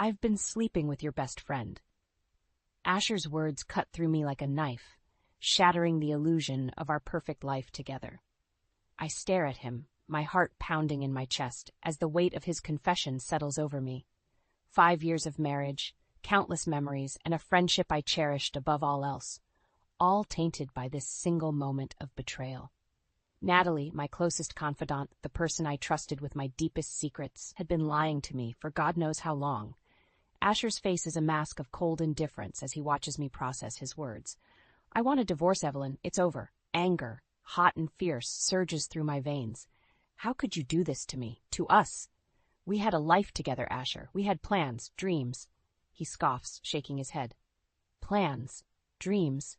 I've been sleeping with your best friend. Asher's words cut through me like a knife, shattering the illusion of our perfect life together. I stare at him, my heart pounding in my chest as the weight of his confession settles over me. 5 years of marriage, countless memories, and a friendship I cherished above all else, all tainted by this single moment of betrayal. Natalie, my closest confidant, the person I trusted with my deepest secrets, had been lying to me for God knows how long. Asher's face is a mask of cold indifference as he watches me process his words. I want a divorce, Evelyn. It's over. Anger, hot and fierce, surges through my veins. How could you do this to me, to us? We had a life together, Asher. We had plans, dreams. He scoffs, shaking his head. Plans, dreams.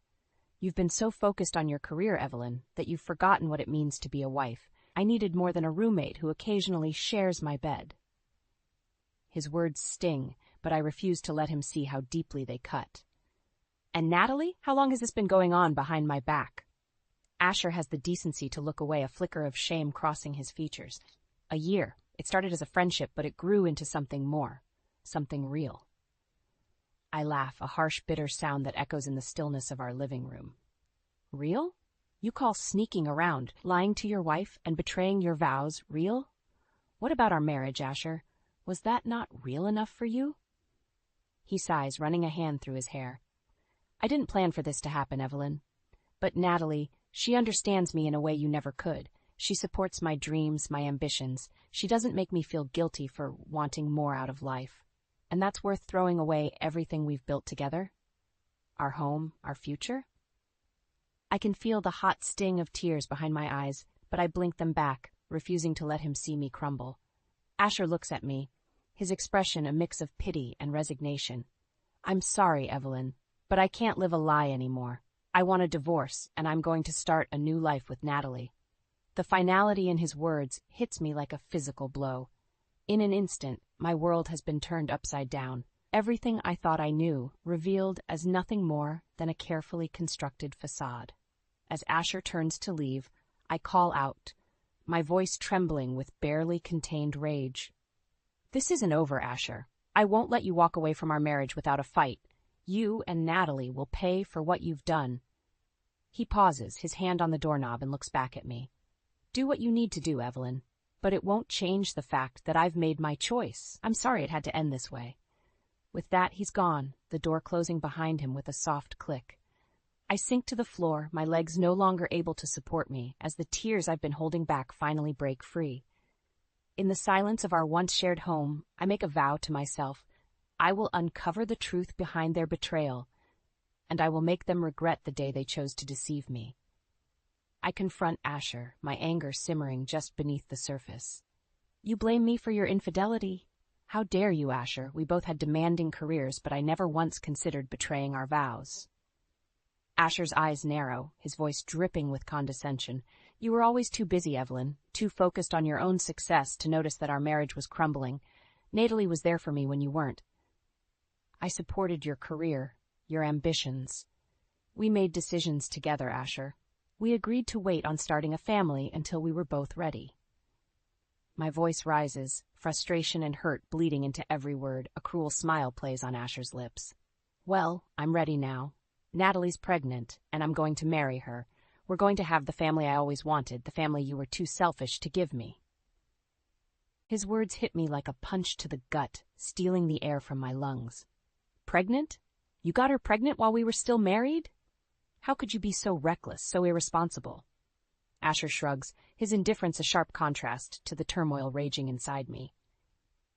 You've been so focused on your career, Evelyn, that you've forgotten what it means to be a wife. I needed more than a roommate who occasionally shares my bed. His words sting, but I refuse to let him see how deeply they cut. And Natalie? How long has this been going on behind my back? Asher has the decency to look away, a flicker of shame crossing his features. A year. It started as a friendship, but it grew into something more. Something real. I laugh, a harsh, bitter sound that echoes in the stillness of our living room. Real? You call sneaking around, lying to your wife, and betraying your vows real? What about our marriage, Asher? Was that not real enough for you? He sighs, running a hand through his hair. I didn't plan for this to happen, Evelyn. But Natalie, she understands me in a way you never could. She supports my dreams, my ambitions. She doesn't make me feel guilty for wanting more out of life. And that's worth throwing away everything we've built together? Our home, our future? I can feel the hot sting of tears behind my eyes, but I blink them back, refusing to let him see me crumble. Asher looks at me, his expression a mix of pity and resignation. I'm sorry, Evelyn, but I can't live a lie anymore. I want a divorce, and I'm going to start a new life with Natalie. The finality in his words hits me like a physical blow. In an instant, my world has been turned upside down. Everything I thought I knew, revealed as nothing more than a carefully constructed facade. As Asher turns to leave, I call out, my voice trembling with barely contained rage. This isn't over, Asher. I won't let you walk away from our marriage without a fight. You and Natalie will pay for what you've done. He pauses, his hand on the doorknob, and looks back at me. Do what you need to do, Evelyn. But it won't change the fact that I've made my choice. I'm sorry it had to end this way. With that, he's gone, the door closing behind him with a soft click. I sink to the floor, my legs no longer able to support me, as the tears I've been holding back finally break free. In the silence of our once shared home, I make a vow to myself. I will uncover the truth behind their betrayal, and I will make them regret the day they chose to deceive me. I confront Asher, my anger simmering just beneath the surface. You blame me for your infidelity? How dare you, Asher? We both had demanding careers, but I never once considered betraying our vows. Asher's eyes narrow, his voice dripping with condescension. You were always too busy, Evelyn, too focused on your own success to notice that our marriage was crumbling. Natalie was there for me when you weren't. I supported your career, your ambitions. We made decisions together, Asher. We agreed to wait on starting a family until we were both ready. My voice rises, frustration and hurt bleeding into every word. A cruel smile plays on Asher's lips. Well, I'm ready now. Natalie's pregnant, and I'm going to marry her. We're going to have the family I always wanted, the family you were too selfish to give me. His words hit me like a punch to the gut, stealing the air from my lungs. Pregnant? You got her pregnant while we were still married? How could you be so reckless, so irresponsible? Asher shrugs, his indifference a sharp contrast to the turmoil raging inside me.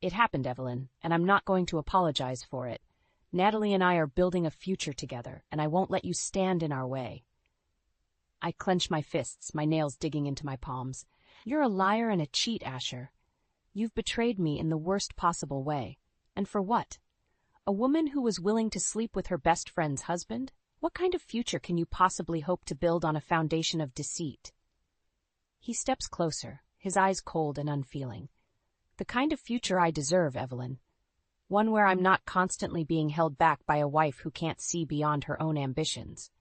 It happened, Evelyn, and I'm not going to apologize for it. Natalie and I are building a future together, and I won't let you stand in our way. I clench my fists, my nails digging into my palms. You're a liar and a cheat, Asher. You've betrayed me in the worst possible way. And for what? A woman who was willing to sleep with her best friend's husband? What kind of future can you possibly hope to build on a foundation of deceit? He steps closer, his eyes cold and unfeeling. The kind of future I deserve, Evelyn. One where I'm not constantly being held back by a wife who can't see beyond her own ambitions.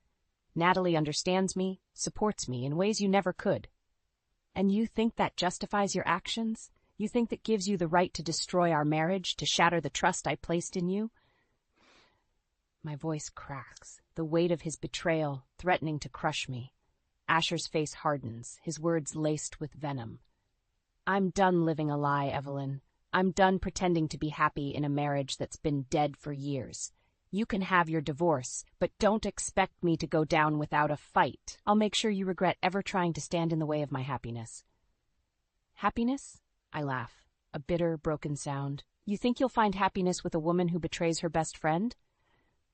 Natalie understands me, supports me in ways you never could. And you think that justifies your actions? You think that gives you the right to destroy our marriage, to shatter the trust I placed in you? My voice cracks, the weight of his betrayal threatening to crush me. Asher's face hardens, his words laced with venom. I'm done living a lie, Evelyn. I'm done pretending to be happy in a marriage that's been dead for years. You can have your divorce, but don't expect me to go down without a fight. I'll make sure you regret ever trying to stand in the way of my happiness. Happiness? I laugh, a bitter, broken sound. You think you'll find happiness with a woman who betrays her best friend?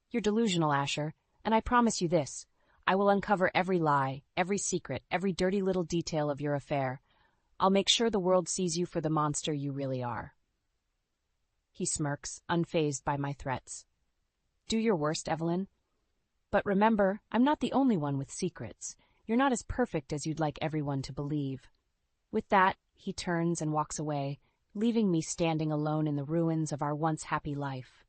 You're delusional, Asher, and I promise you this. I will uncover every lie, every secret, every dirty little detail of your affair. I'll make sure the world sees you for the monster you really are. He smirks, unfazed by my threats. Do your worst, Evelyn. But remember, I'm not the only one with secrets. You're not as perfect as you'd like everyone to believe. With that, he turns and walks away, leaving me standing alone in the ruins of our once happy life.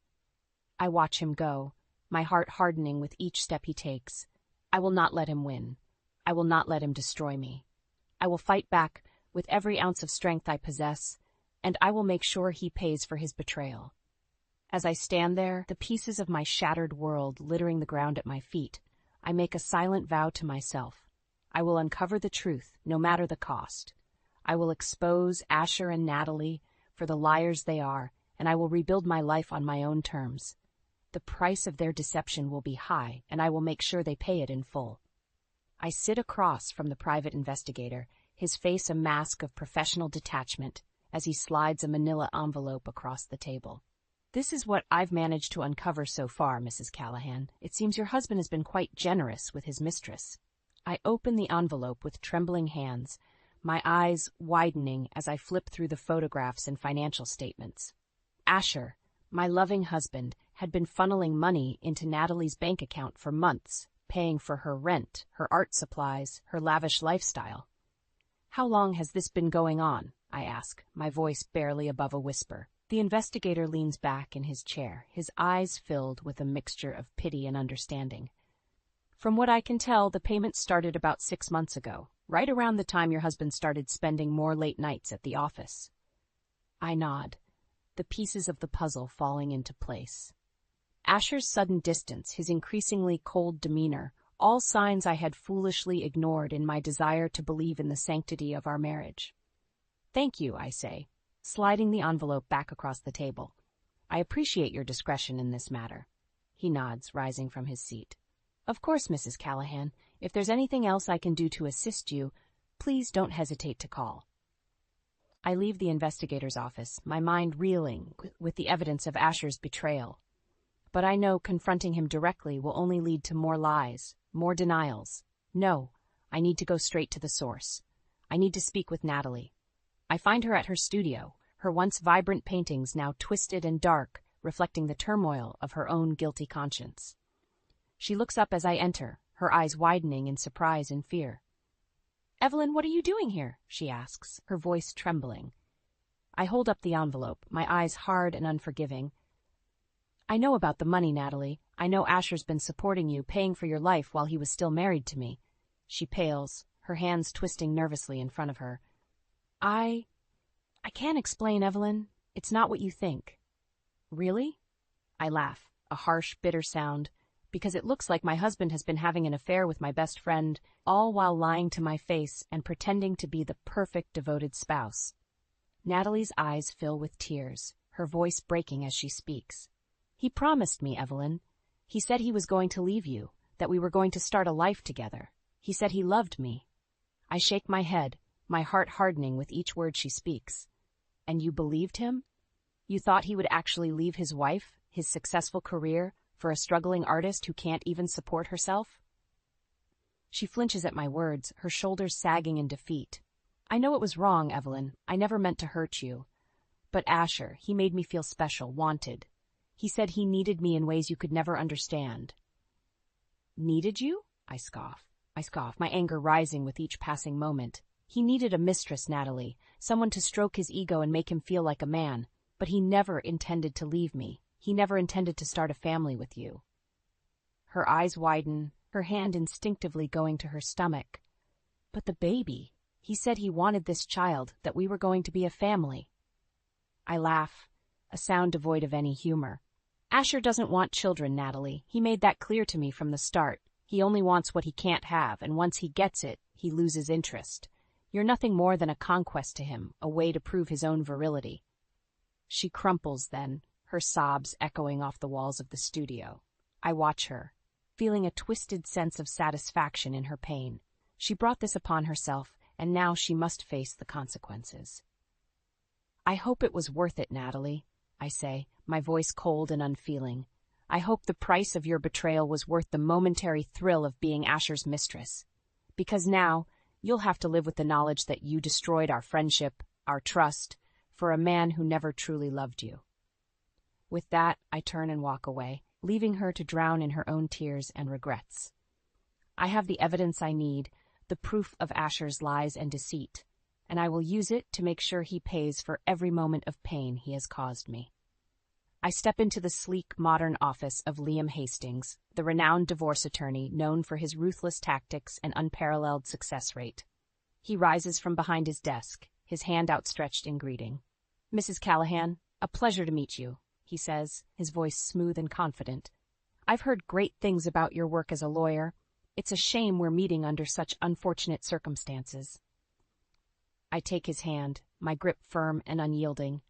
I watch him go, my heart hardening with each step he takes. I will not let him win. I will not let him destroy me. I will fight back with every ounce of strength I possess, and I will make sure he pays for his betrayal. As I stand there, the pieces of my shattered world littering the ground at my feet, I make a silent vow to myself. I will uncover the truth, no matter the cost. I will expose Asher and Natalie for the liars they are, and I will rebuild my life on my own terms. The price of their deception will be high, and I will make sure they pay it in full. I sit across from the private investigator, his face a mask of professional detachment, as he slides a manila envelope across the table. This is what I've managed to uncover so far, Mrs. Callahan. It seems your husband has been quite generous with his mistress. I open the envelope with trembling hands, my eyes widening as I flip through the photographs and financial statements. Asher, my loving husband, had been funneling money into Natalie's bank account for months, paying for her rent, her art supplies, her lavish lifestyle. How long has this been going on? I ask, my voice barely above a whisper. The investigator leans back in his chair, his eyes filled with a mixture of pity and understanding. From what I can tell, the payment started about 6 months ago, right around the time your husband started spending more late nights at the office. I nod, the pieces of the puzzle falling into place. Asher's sudden distance, his increasingly cold demeanor, all signs I had foolishly ignored in my desire to believe in the sanctity of our marriage. Thank you, I say, sliding the envelope back across the table. I appreciate your discretion in this matter. He nods, rising from his seat. Of course, Mrs. Callahan. If there's anything else I can do to assist you, please don't hesitate to call. I leave the investigator's office, my mind reeling with the evidence of Asher's betrayal. But I know confronting him directly will only lead to more lies, more denials. No, I need to go straight to the source. I need to speak with Natalie. I find her at her studio, her once vibrant paintings now twisted and dark, reflecting the turmoil of her own guilty conscience. She looks up as I enter, her eyes widening in surprise and fear. "Evelyn, what are you doing here?" she asks, her voice trembling. I hold up the envelope, my eyes hard and unforgiving. "I know about the money, Natalie. I know Asher's been supporting you, paying for your life while he was still married to me." She pales, her hands twisting nervously in front of her. I can't explain, Evelyn. It's not what you think." "Really?" I laugh, a harsh, bitter sound, because it looks like my husband has been having an affair with my best friend, all while lying to my face and pretending to be the perfect devoted spouse. Natalie's eyes fill with tears, her voice breaking as she speaks. "He promised me, Evelyn. He said he was going to leave you, that we were going to start a life together. He said he loved me." I shake my head, my heart hardening with each word she speaks. "And you believed him? You thought he would actually leave his wife, his successful career, for a struggling artist who can't even support herself?" She flinches at my words, her shoulders sagging in defeat. "I know it was wrong, Evelyn. I never meant to hurt you. But Asher, he made me feel special, wanted. He said he needed me in ways you could never understand." "Needed you?" I scoff, my anger rising with each passing moment. "He needed a mistress, Natalie, someone to stroke his ego and make him feel like a man, but he never intended to leave me. He never intended to start a family with you." Her eyes widen, her hand instinctively going to her stomach. "But the baby," He said he wanted this child, that we were going to be a family. I laugh, a sound devoid of any humor. Asher doesn't want children, Natalie. He made that clear to me from the start. He only wants what he can't have, and once he gets it, he loses interest. You're nothing more than a conquest to him, a way to prove his own virility. She crumples then, her sobs echoing off the walls of the studio. I watch her, feeling a twisted sense of satisfaction in her pain. She brought this upon herself, and now she must face the consequences. I hope it was worth it, Natalie, I say, my voice cold and unfeeling. I hope the price of your betrayal was worth the momentary thrill of being Asher's mistress. Because now, you'll have to live with the knowledge that you destroyed our friendship, our trust, for a man who never truly loved you. With that, I turn and walk away, leaving her to drown in her own tears and regrets. I have the evidence I need, the proof of Asher's lies and deceit, and I will use it to make sure he pays for every moment of pain he has caused me. I step into the sleek, modern office of Liam Hastings, the renowned divorce attorney known for his ruthless tactics and unparalleled success rate. He rises from behind his desk, his hand outstretched in greeting. "Mrs. Callahan, a pleasure to meet you," he says, his voice smooth and confident. "I've heard great things about your work as a lawyer. It's a shame we're meeting under such unfortunate circumstances." I take his hand, my grip firm and unyielding.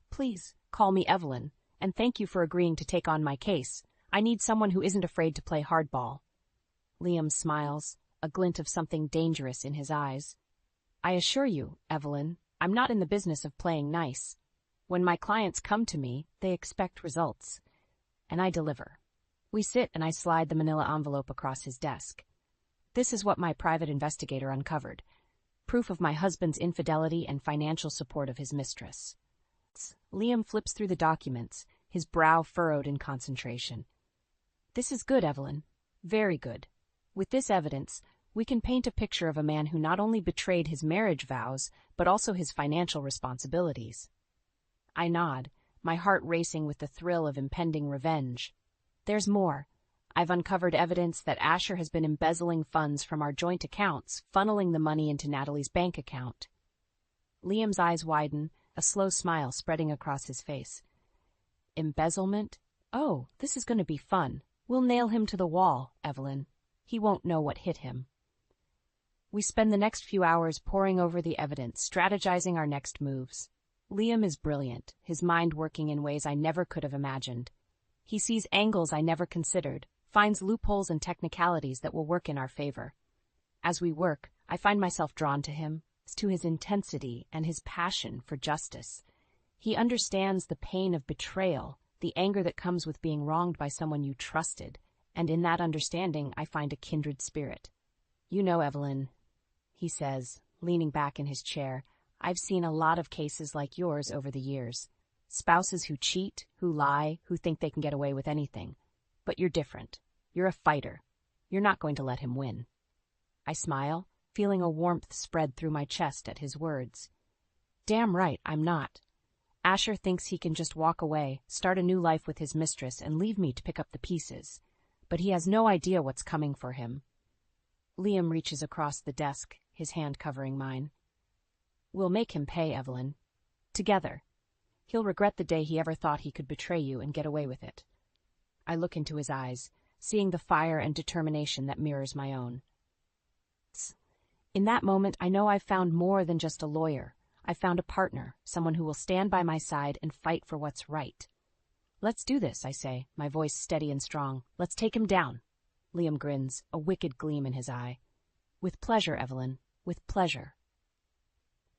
"Please, call me Evelyn, and thank you for agreeing to take on my case. I need someone who isn't afraid to play hardball." Liam smiles, a glint of something dangerous in his eyes. "I assure you, Evelyn, I'm not in the business of playing nice. When my clients come to me, they expect results, and I deliver." We sit and I slide the manila envelope across his desk. This is what my private investigator uncovered. Proof of my husband's infidelity and financial support of his mistress. Liam flips through the documents, his brow furrowed in concentration. "This is good, Evelyn. Very good. With this evidence, we can paint a picture of a man who not only betrayed his marriage vows, but also his financial responsibilities." I nod, my heart racing with the thrill of impending revenge. "There's more. I've uncovered evidence that Asher has been embezzling funds from our joint accounts, funneling the money into Natalie's bank account." Liam's eyes widen, a slow smile spreading across his face. "Embezzlement? Oh, this is going to be fun. We'll nail him to the wall, Evelyn. He won't know what hit him." We spend the next few hours poring over the evidence, strategizing our next moves. Liam is brilliant, his mind working in ways I never could have imagined. He sees angles I never considered, finds loopholes and technicalities that will work in our favor. As we work, I find myself drawn to him, to his intensity and his passion for justice. He understands the pain of betrayal, the anger that comes with being wronged by someone you trusted, and in that understanding I find a kindred spirit. "You know, Evelyn," he says, leaning back in his chair, "I've seen a lot of cases like yours over the years. Spouses who cheat, who lie, who think they can get away with anything. But you're different. You're a fighter. You're not going to let him win." I smile, feeling a warmth spread through my chest at his words. Damn right, I'm not. Asher thinks he can just walk away, start a new life with his mistress, and leave me to pick up the pieces. But he has no idea what's coming for him. Liam reaches across the desk, his hand covering mine. "We'll make him pay, Evelyn. Together. He'll regret the day he ever thought he could betray you and get away with it." I look into his eyes, seeing the fire and determination that mirrors my own. In that moment, I know I've found more than just a lawyer. I've found a partner, someone who will stand by my side and fight for what's right. "Let's do this," I say, my voice steady and strong. "Let's take him down." Liam grins, a wicked gleam in his eye. "With pleasure, Evelyn, with pleasure."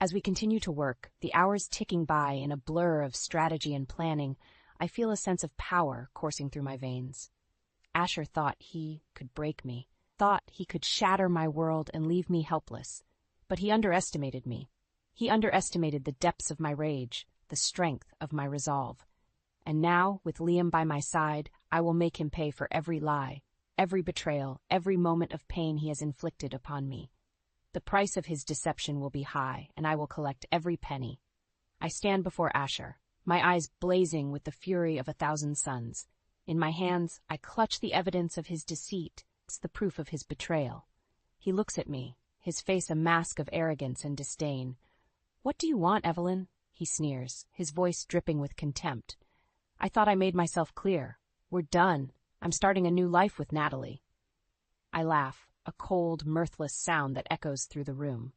As we continue to work, the hours ticking by in a blur of strategy and planning, I feel a sense of power coursing through my veins. Asher thought he could break me, thought he could shatter my world and leave me helpless. But he underestimated me. He underestimated the depths of my rage, the strength of my resolve. And now, with Liam by my side, I will make him pay for every lie, every betrayal, every moment of pain he has inflicted upon me. The price of his deception will be high, and I will collect every penny. I stand before Asher, my eyes blazing with the fury of 1,000 suns. In my hands, I clutch the evidence of his deceit. It's the proof of his betrayal. He looks at me, his face a mask of arrogance and disdain. "What do you want, Evelyn?" he sneers, his voice dripping with contempt. "I thought I made myself clear. We're done. I'm starting a new life with Natalie." I laugh, a cold, mirthless sound that echoes through the room.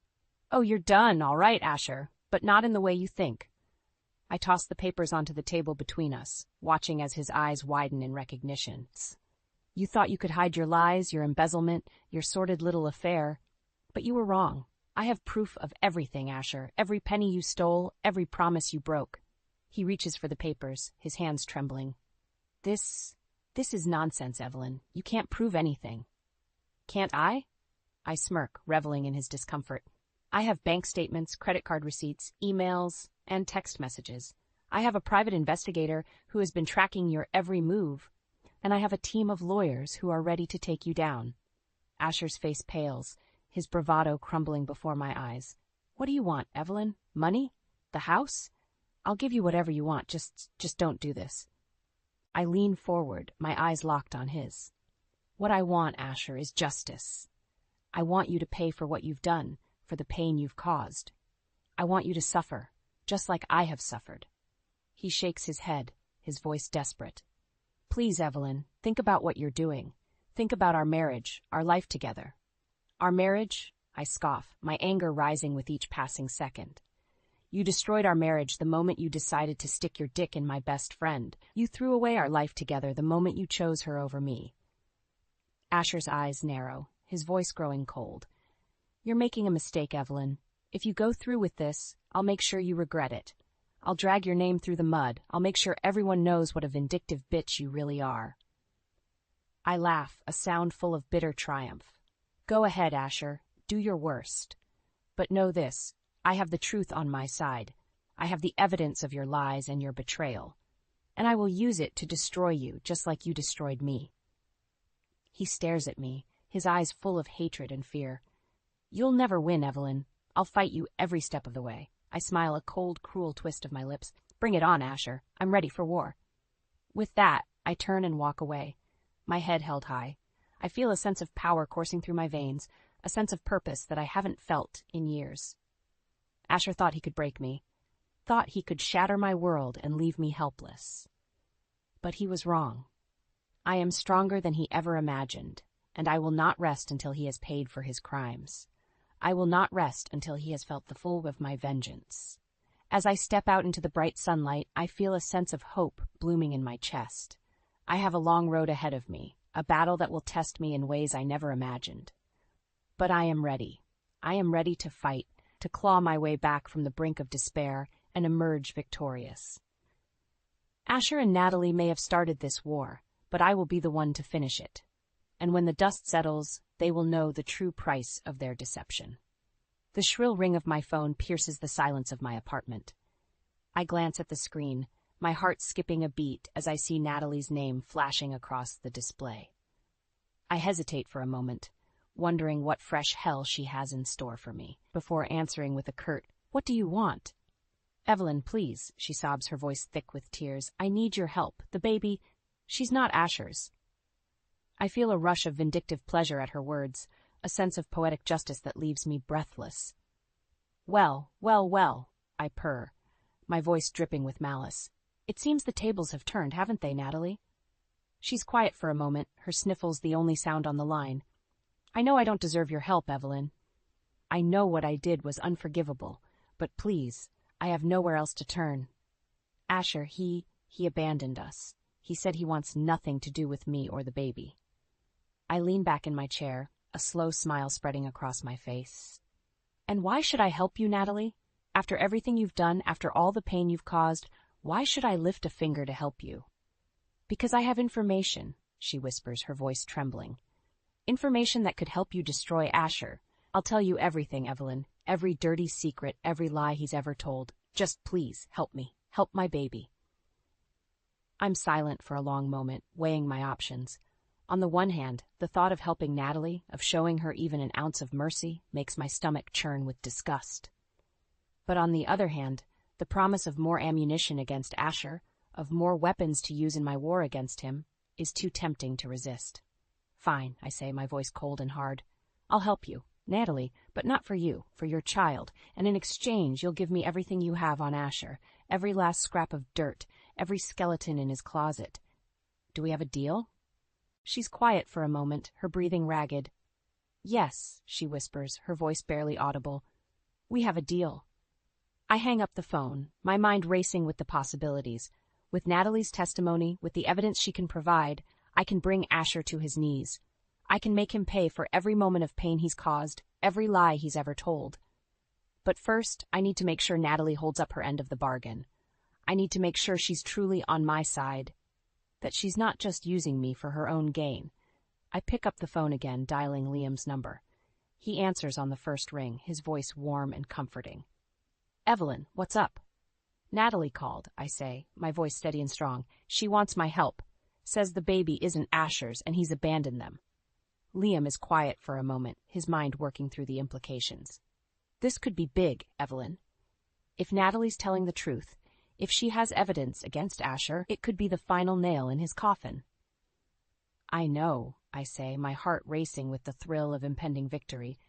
"Oh, you're done, all right, Asher, but not in the way you think." I toss the papers onto the table between us, watching as his eyes widen in recognition. "You thought you could hide your lies, your embezzlement, your sordid little affair, but you were wrong. I have proof of everything, Asher, every penny you stole, every promise you broke." He reaches for the papers, his hands trembling. This is nonsense, Evelyn. You can't prove anything." "Can't I?" I smirk, reveling in his discomfort. "I have bank statements, credit card receipts, emails, and text messages. I have a private investigator who has been tracking your every move, and I have a team of lawyers who are ready to take you down." Asher's face pales, his bravado crumbling before my eyes. "What do you want, Evelyn? Money? The house? I'll give you whatever you want, just don't do this." I lean forward, my eyes locked on his. "What I want, Asher, is justice. I want you to pay for what you've done, for the pain you've caused. I want you to suffer, just like I have suffered." He shakes his head, his voice desperate. "Please, Evelyn, think about what you're doing. Think about our marriage, our life together." "Our marriage?" I scoff, my anger rising with each passing second. "You destroyed our marriage the moment you decided to stick your dick in my best friend. You threw away our life together the moment you chose her over me." Asher's eyes narrow, his voice growing cold. "You're making a mistake, Evelyn. If you go through with this, I'll make sure you regret it. I'll drag your name through the mud. I'll make sure everyone knows what a vindictive bitch you really are." I laugh, a sound full of bitter triumph. "Go ahead, Asher. Do your worst. But know this. I have the truth on my side. I have the evidence of your lies and your betrayal. And I will use it to destroy you, just like you destroyed me." He stares at me, his eyes full of hatred and fear. "You'll never win, Evelyn. I'll fight you every step of the way." I smile, a cold, cruel twist of my lips. "Bring it on, Asher. I'm ready for war." With that, I turn and walk away, my head held high. I feel a sense of power coursing through my veins, a sense of purpose that I haven't felt in years. Asher thought he could break me, thought he could shatter my world and leave me helpless. But he was wrong. I am stronger than he ever imagined, and I will not rest until he has paid for his crimes. I will not rest until he has felt the full of my vengeance. As I step out into the bright sunlight, I feel a sense of hope blooming in my chest. I have a long road ahead of me, a battle that will test me in ways I never imagined. But I am ready. I am ready to fight, to claw my way back from the brink of despair and emerge victorious. Asher and Natalie may have started this war, but I will be the one to finish it. And when the dust settles, they will know the true price of their deception. The shrill ring of my phone pierces the silence of my apartment. I glance at the screen, my heart skipping a beat as I see Natalie's name flashing across the display. I hesitate for a moment, wondering what fresh hell she has in store for me, before answering with a curt, "What do you want?" "Evelyn, please," she sobs, her voice thick with tears. "I need your help. The baby, she's not Asher's." I feel a rush of vindictive pleasure at her words, a sense of poetic justice that leaves me breathless. Well, I purr, my voice dripping with malice. "It seems the tables have turned, haven't they, Natalie?" She's quiet for a moment, her sniffles the only sound on the line. "I know I don't deserve your help, Evelyn. I know what I did was unforgivable, but please, I have nowhere else to turn. Asher, he abandoned us. He said he wants nothing to do with me or the baby." I lean back in my chair, a slow smile spreading across my face. "And why should I help you, Natalie? After everything you've done, after all the pain you've caused, why should I lift a finger to help you?" "Because I have information," she whispers, her voice trembling. "Information that could help you destroy Asher. I'll tell you everything, Evelyn, every dirty secret, every lie he's ever told. Just please, help me. Help my baby." I'm silent for a long moment, weighing my options. On the one hand, the thought of helping Natalie, of showing her even an ounce of mercy, makes my stomach churn with disgust. But on the other hand, the promise of more ammunition against Asher, of more weapons to use in my war against him, is too tempting to resist. "Fine," I say, my voice cold and hard. "I'll help you. Natalie, but not for you, for your child, and in exchange you'll give me everything you have on Asher, every last scrap of dirt, every skeleton in his closet. Do we have a deal? She's quiet for a moment, her breathing ragged. Yes, she whispers, her voice barely audible. We have a deal. I hang up the phone, my mind racing with the possibilities. With Natalie's testimony, with the evidence she can provide, I can bring Asher to his knees. I can make him pay for every moment of pain he's caused, every lie he's ever told. But first, I need to make sure Natalie holds up her end of the bargain. I need to make sure she's truly on my side, that she's not just using me for her own gain. I pick up the phone again, dialing Liam's number. He answers on the first ring, his voice warm and comforting. Evelyn, what's up? Natalie called, I say, my voice steady and strong. She wants my help. Says the baby isn't Asher's and he's abandoned them. Liam is quiet for a moment, his mind working through the implications. This could be big, Evelyn. If Natalie's telling the truth, if she has evidence against Asher, it could be the final nail in his coffin. I know, I say, my heart racing with the thrill of impending victory.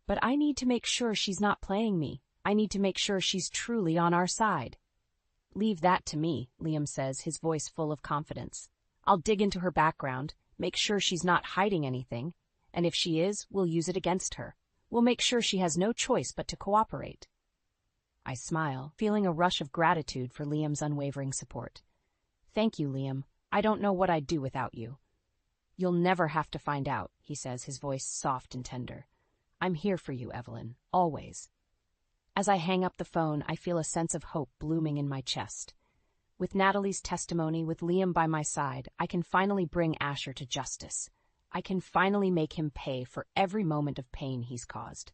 But I need to make sure she's not playing me. I need to make sure she's truly on our side. Leave that to me, Liam says, his voice full of confidence. I'll dig into her background, make sure she's not hiding anything, and if she is, we'll use it against her. We'll make sure she has no choice but to cooperate. I smile, feeling a rush of gratitude for Liam's unwavering support. Thank you, Liam. I don't know what I'd do without you. You'll never have to find out, he says, his voice soft and tender. I'm here for you, Evelyn, always. As I hang up the phone, I feel a sense of hope blooming in my chest. With Natalie's testimony, with Liam by my side, I can finally bring Asher to justice. I can finally make him pay for every moment of pain he's caused.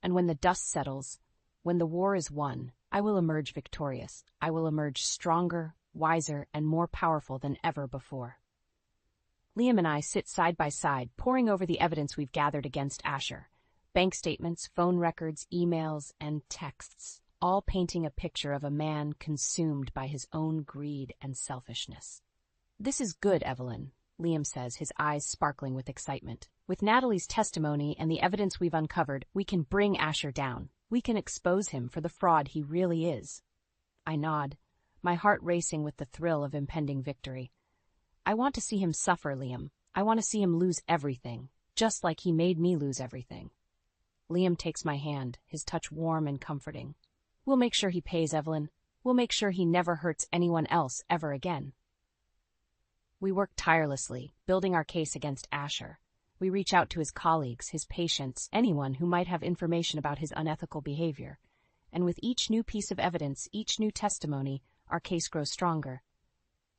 And when the dust settles, when the war is won, I will emerge victorious. I will emerge stronger, wiser, and more powerful than ever before. Liam and I sit side by side, poring over the evidence we've gathered against Asher. Bank statements, phone records, emails, and texts, all painting a picture of a man consumed by his own greed and selfishness. This is good, Evelyn, Liam says, his eyes sparkling with excitement. With Natalie's testimony and the evidence we've uncovered, we can bring Asher down. We can expose him for the fraud he really is. I nod, my heart racing with the thrill of impending victory. I want to see him suffer, Liam. I want to see him lose everything, just like he made me lose everything. Liam takes my hand, his touch warm and comforting. We'll make sure he pays, Evelyn. We'll make sure he never hurts anyone else ever again. We work tirelessly, building our case against Asher. We reach out to his colleagues, his patients, anyone who might have information about his unethical behavior. And with each new piece of evidence, each new testimony, our case grows stronger.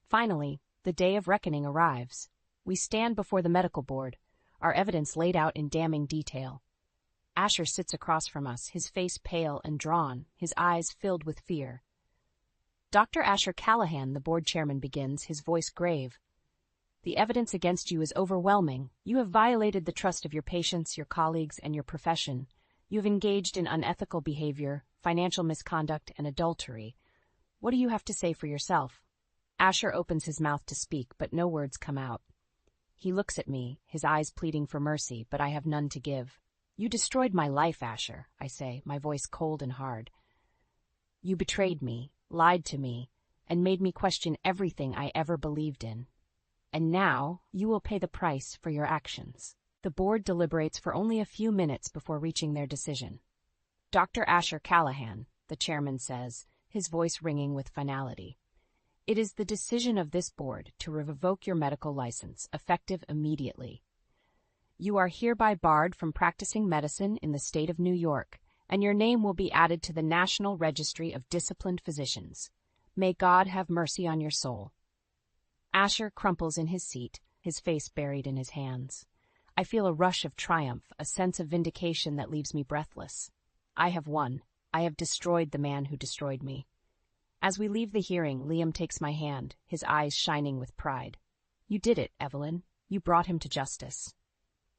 Finally, the day of reckoning arrives. We stand before the medical board, our evidence laid out in damning detail. Asher sits across from us, his face pale and drawn, his eyes filled with fear. Dr. Asher Callahan, the board chairman begins, his voice grave. The evidence against you is overwhelming. You have violated the trust of your patients, your colleagues, and your profession. You have engaged in unethical behavior, financial misconduct, and adultery. What do you have to say for yourself? Asher opens his mouth to speak, but no words come out. He looks at me, his eyes pleading for mercy, but I have none to give. You destroyed my life, Asher, I say, my voice cold and hard. You betrayed me, lied to me, and made me question everything I ever believed in. And now you will pay the price for your actions. The board deliberates for only a few minutes before reaching their decision. Dr. Asher Callahan, the chairman says, his voice ringing with finality. It is the decision of this board to revoke your medical license, effective immediately. You are hereby barred from practicing medicine in the state of New York, and your name will be added to the National Registry of Disciplined Physicians. May God have mercy on your soul. Asher crumples in his seat, his face buried in his hands. I feel a rush of triumph, a sense of vindication that leaves me breathless. I have won. I have destroyed the man who destroyed me. As we leave the hearing, Liam takes my hand, his eyes shining with pride. You did it, Evelyn. You brought him to justice.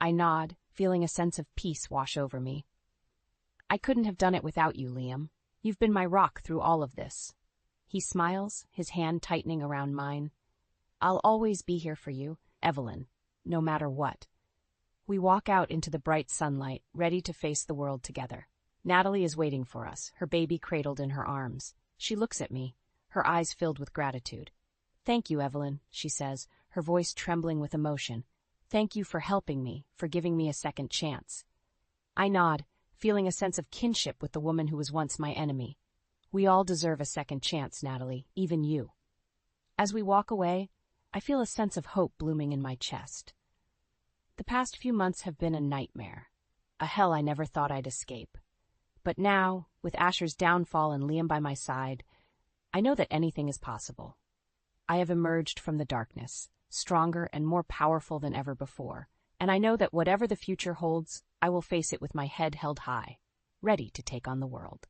I nod, feeling a sense of peace wash over me. I couldn't have done it without you, Liam. You've been my rock through all of this. He smiles, his hand tightening around mine. I'll always be here for you, Evelyn, no matter what. We walk out into the bright sunlight, ready to face the world together. Natalie is waiting for us, her baby cradled in her arms. She looks at me, her eyes filled with gratitude. "Thank you, Evelyn," she says, her voice trembling with emotion. "Thank you for helping me, for giving me a second chance." I nod, feeling a sense of kinship with the woman who was once my enemy. We all deserve a second chance, Natalie, even you. As we walk away, I feel a sense of hope blooming in my chest. The past few months have been a nightmare, a hell I never thought I'd escape. But now, with Asher's downfall and Liam by my side, I know that anything is possible. I have emerged from the darkness, stronger and more powerful than ever before, and I know that whatever the future holds, I will face it with my head held high, ready to take on the world.